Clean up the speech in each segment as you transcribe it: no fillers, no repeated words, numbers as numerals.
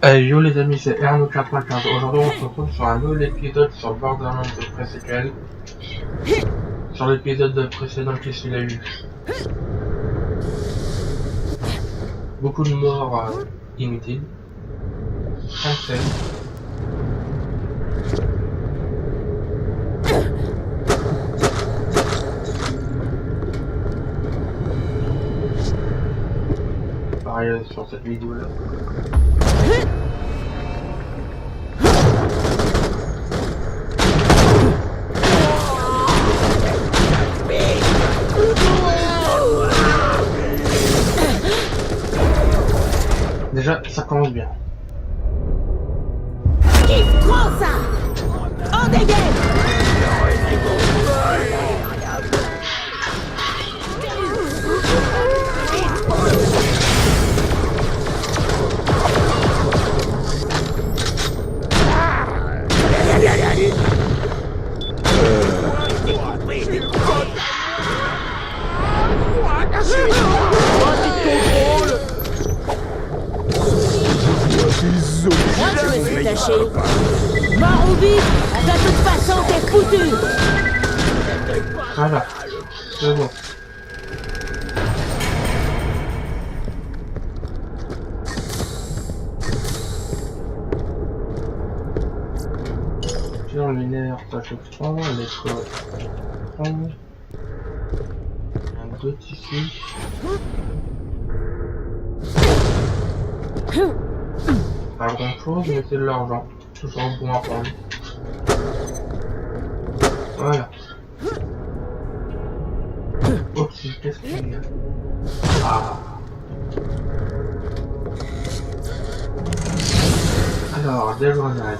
Hey yo les amis, c'est Erno95. Aujourd'hui on se retrouve sur un nouvel épisode sur Borderlands de Pre-Sequel. Sur l'épisode précédent, qu'est-ce qu'il a eu? Beaucoup de morts inutiles. 37. Pareil sur cette vidéo là. Déjà, ça commence bien. Qui prend ça? En dégage! Moi, je me suis caché. Mort ou vif, de toute façon, t'es foutu. Voilà, c'est bon. Sur lunaire, tâche 3, les codes 30. Un d'autre ici. Pas grand chose, mais c'est de l'argent. Toujours bon à prendre. Voilà. Oups, qu'est-ce qu'il y a? Ah. Alors, des grenades.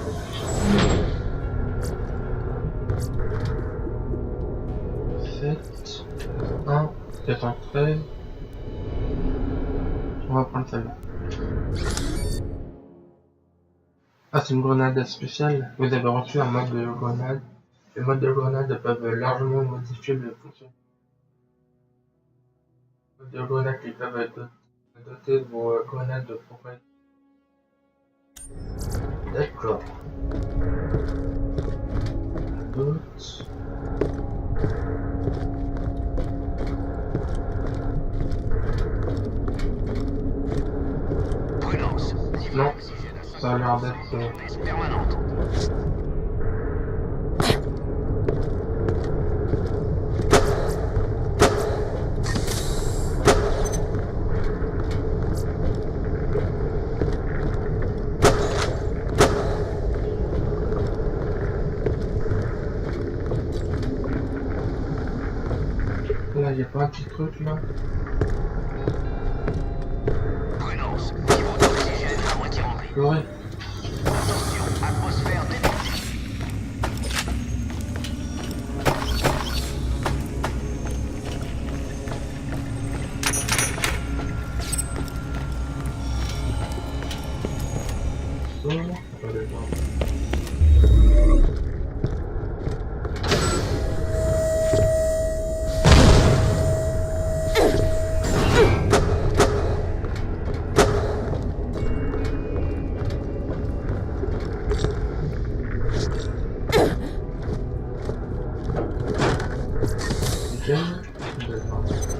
7, 1, 713. On va prendre celle-là. Ah, c'est une grenade spéciale. Vous avez reçu un mode de grenade. Les modes de grenade peuvent largement modifier le fonctionnement. Les modes de grenade qui peuvent doter vos grenades de progrès. D'accord. D'autres. Prudence. Non, ça a l'air d'être... Permanente. Là, il n'y a pas un petit truc là. Prudence. Niveau d'oxygène à moitié rempli. Ouais. Attention, atmosphère détectée. Ça, on va aller voir.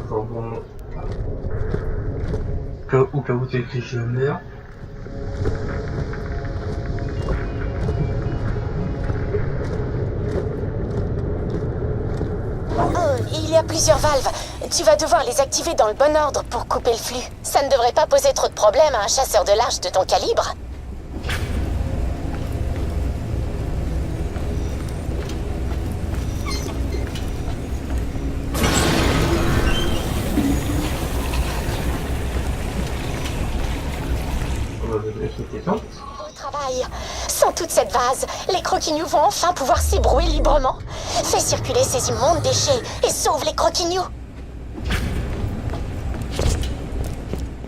Toujours bon. Au cas où c'est que je meurs. Il y a plusieurs valves. Tu vas devoir les activer dans le bon ordre pour couper le flux. Ça ne devrait pas poser trop de problèmes à un chasseur de large de ton calibre. On va donner ce qui est simple. Au travail. Sans toute cette vase, les croquignous vont enfin pouvoir s'ébrouer librement. Fais circuler ces immondes déchets et sauve les croquignous.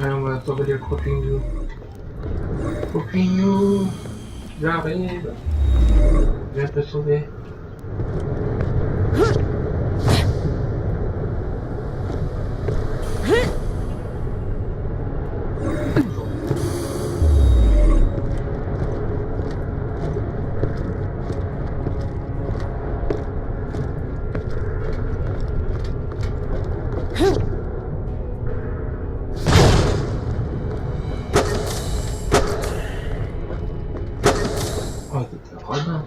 Allez, on va sauver les croquignous. Croquignous, j'arrive. Je vais te sauver. Oh, t'es radin.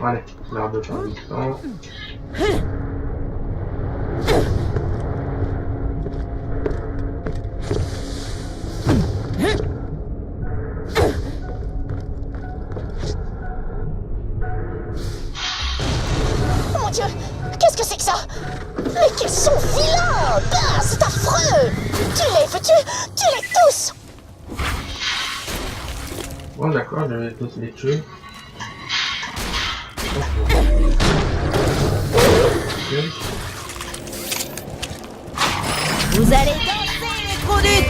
Allez, l'air de faire du temps. Mon Dieu, qu'est-ce que c'est que ça? Mais qu'ils sont vilains! Bah, c'est affreux! Tue-les, tue-les tous! Bon d'accord, je vais tous les tuer. Vous allez danser, les produits!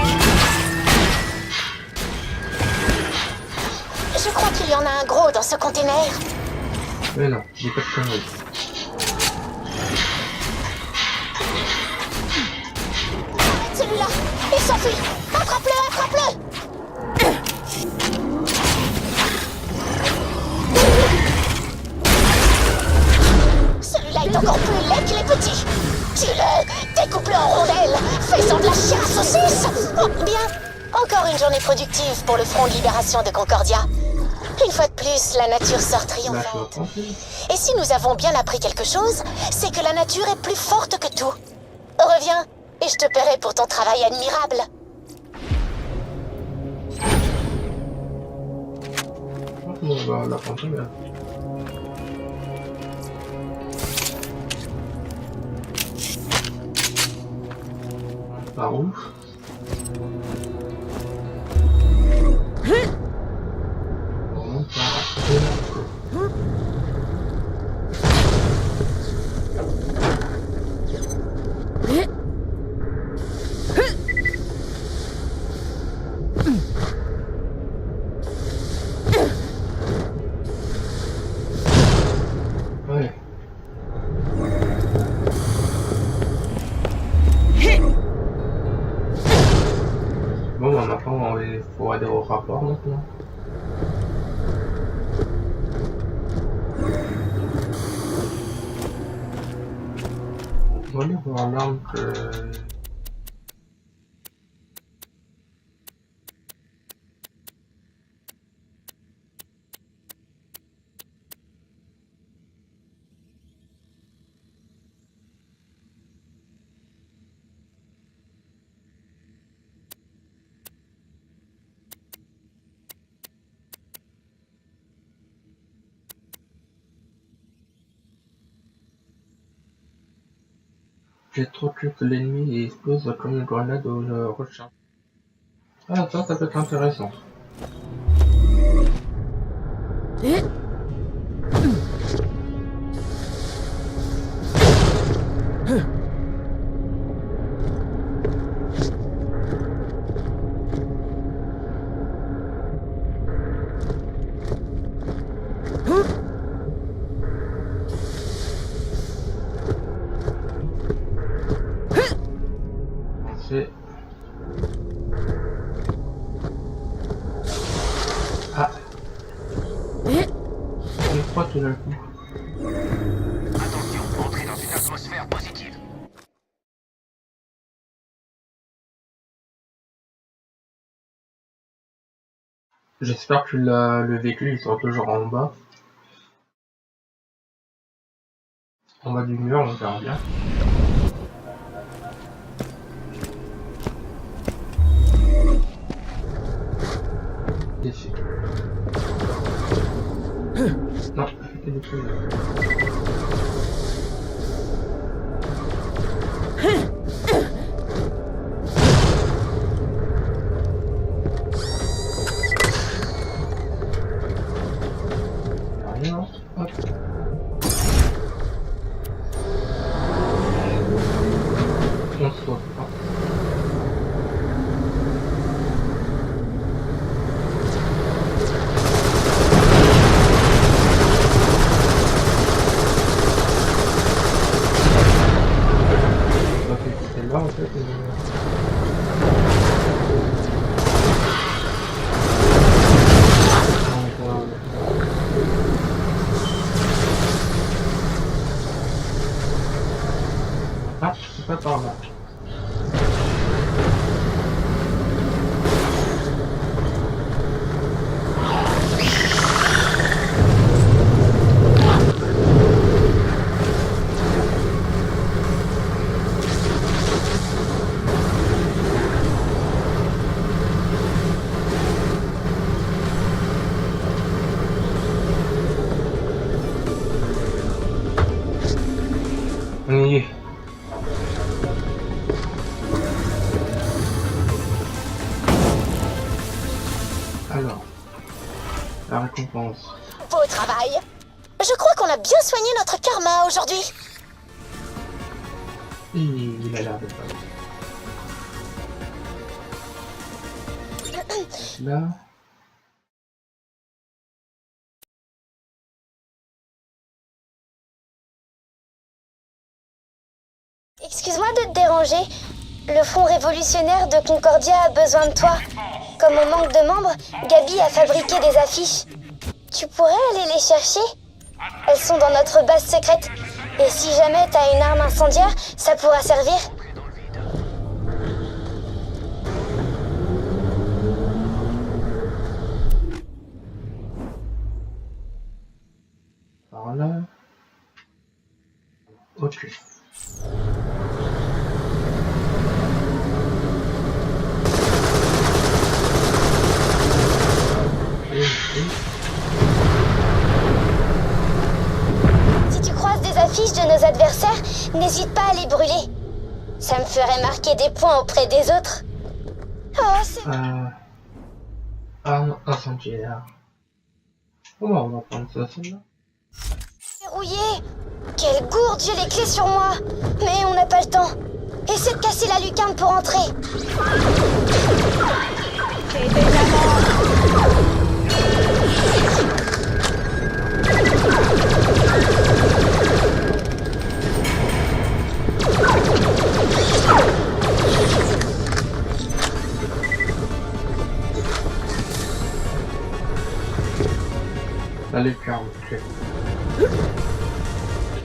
Je crois qu'il y en a un gros dans ce container. Mais non, dis pas de conneries. Arrête celui-là! Il s'enfuit! Attrape-le, attrape-le! Celui-là est encore plus laid que les petits! Tue-le! Découpe-le en rondelles! Fais-en de la chair à saucisse! Oh, bien! Encore une journée productive pour le Front de Libération de Concordia. Une fois de plus, la nature sort triomphante. Et si nous avons bien appris quelque chose, c'est que la nature est plus forte que tout. Reviens, et je te paierai pour ton travail admirable. On va la prendre bien. Par où? On monte par là. Ouais. Bon, bah, maintenant, il faut aller au rapport maintenant. On va aller voir l'arme que... électrocute l'ennemi et explose comme une grenade aux recharge. Ah, ça peut être intéressant. C'est... Ah. Je crois tout d'un coup. Attention, entrez dans une atmosphère positive. J'espère que le véhicule il sera toujours en bas. En bas du mur, on verra bien. Ici. Non, c'était des choses. Rien, hop. On se voit pas. Ça fait La récompense. Beau travail. Je crois qu'on a bien soigné notre karma aujourd'hui. Il a l'air de pas. Là. Excuse-moi de te déranger. Le Front révolutionnaire de Concordia a besoin de toi. Comme on manque de membres, Gabi a fabriqué des affiches. Tu pourrais aller les chercher? Elles sont dans notre base secrète. Et si jamais t'as une arme incendiaire, ça pourra servir. Par là. Ok. Si tu croises des affiches de nos adversaires, n'hésite pas à les brûler. Ça me ferait marquer des points auprès des autres. Oh, c'est... Arme incendiaire. Comment on va prendre ça, celle-là? verrouillé. Quelle gourde, j'ai les clés sur moi. Mais on n'a pas le temps. Essaie de casser la lucarne pour entrer. C'est déjà mort. La lucarne, ok.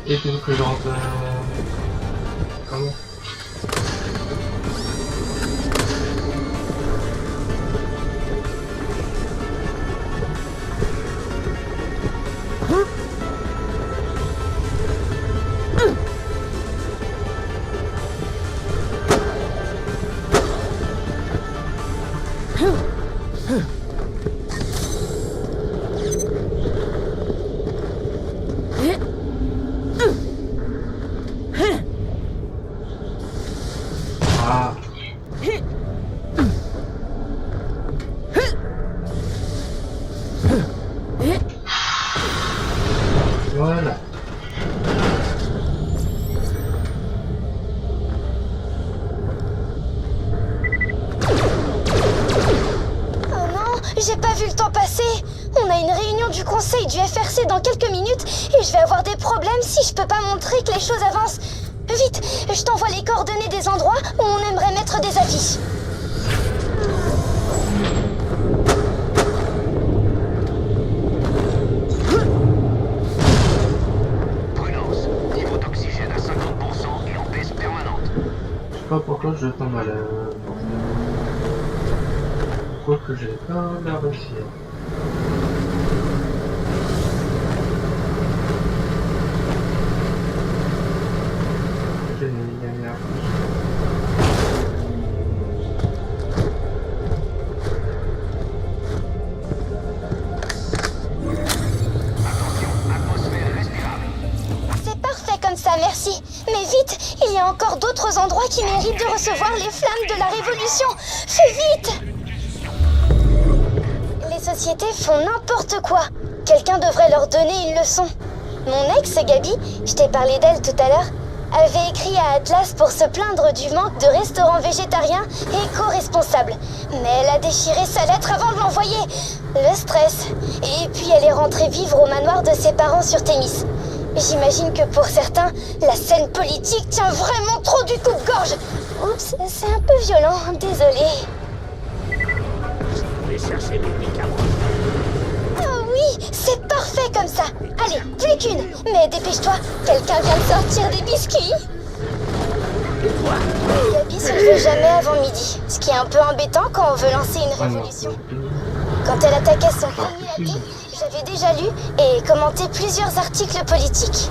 Et puis que je rentre... Comment? Ah. Voilà. Oh non, j'ai pas vu le temps passer. On a une réunion du conseil du FRC dans quelques minutes et je vais avoir des problèmes si je peux pas montrer que les choses avancent. Vite, je t'envoie les coordonnées des endroits où on aimerait mettre des affiches. Prudence. Niveau d'oxygène à 50% et en baisse permanente. Je sais pas pourquoi je tombe à la... Quoi que j'ai pas la réussir. J'ai gagné la Attention, atmosphère respirable. C'est parfait comme ça, merci. Mais vite, il y a encore d'autres endroits qui méritent de recevoir les flammes de la Révolution. Fais vite! Les sociétés font n'importe quoi. Quelqu'un devrait leur donner une leçon. Mon ex, Gabi, je t'ai parlé d'elle tout à l'heure, avait écrit à Atlas pour se plaindre du manque de restaurants végétariens et éco-responsables. Mais elle a déchiré sa lettre avant de l'envoyer. Le stress. Et puis elle est rentrée vivre au manoir de ses parents sur Thémis. J'imagine que pour certains, la scène politique tient vraiment trop du coupe-gorge. Oups, c'est un peu violent, désolée. Je vais chercher mes médicaments. Oh oui, c'est parfait comme ça. Allez, plus qu'une. Mais dépêche-toi, quelqu'un vient de sortir des biscuits. Gabi se levait jamais avant midi, ce qui est un peu embêtant quand on veut lancer une révolution. Quand elle attaquait son premier habit, j'avais déjà lu et commenté plusieurs articles politiques.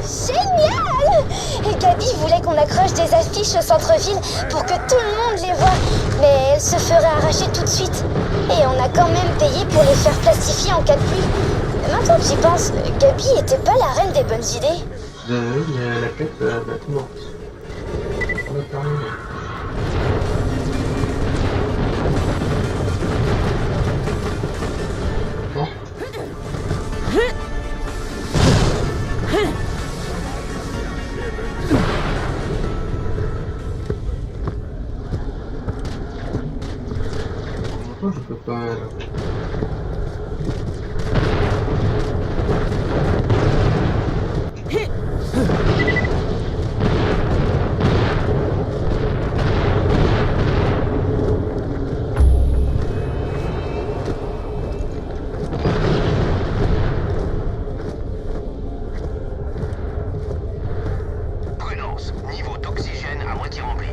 Génial! Et Gabi voulait qu'on accroche des affiches au centre-ville pour que tout le monde les voie, mais elle se ferait arracher tout de suite. Et on a quand même payé pour les faire plastifier en cas de pluie. Maintenant que j'y pense, Gabi était pas la reine des bonnes idées. Désolé, mais la quête va tout morte. On a terminé. Bon. Pourquoi je peux pas... Prudence, niveau d'oxygène à moitié rempli.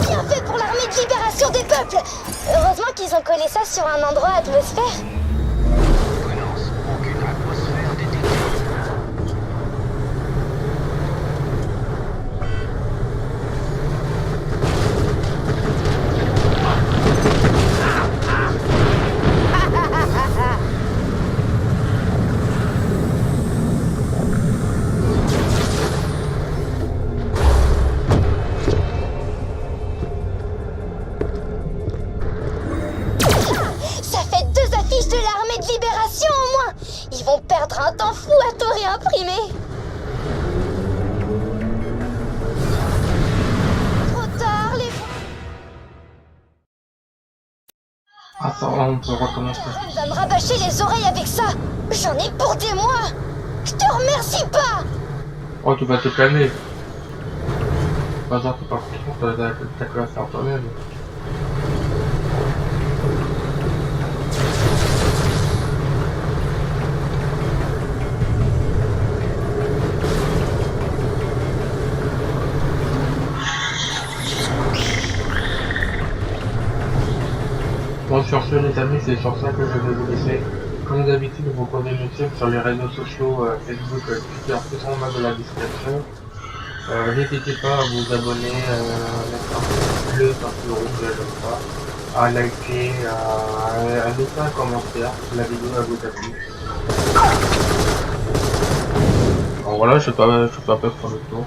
Bien fait pour l'armée de libération des peuples. Heureusement qu'ils ont collé ça sur un endroit atmosphère. Prudence, aucune atmosphère détectée. Ça fait 2 affiches de l'armée de libération au moins. Ils vont perdre un temps fou à tout réimprimer. Trop tard, les... Ah ça, on peut recommencer. Elle va me rabâcher les oreilles avec ça. J'en ai pour des mois. Je te remercie pas. Oh, tu vas te calmer. Pas genre, t'es pas content, t'as que à faire toi-même. Bon, sur ce les amis, c'est sur ça que je vais vous laisser. Comme d'habitude, vous pouvez me suivre sur les réseaux sociaux Facebook, Twitter, tout en bas de la description. N'hésitez pas à vous abonner, mettre un pouce bleu, un peu rouge, j'aime pas, à liker, à laisser un commentaire si la vidéo vous a plu. Bon voilà, je sais pas faire le tour.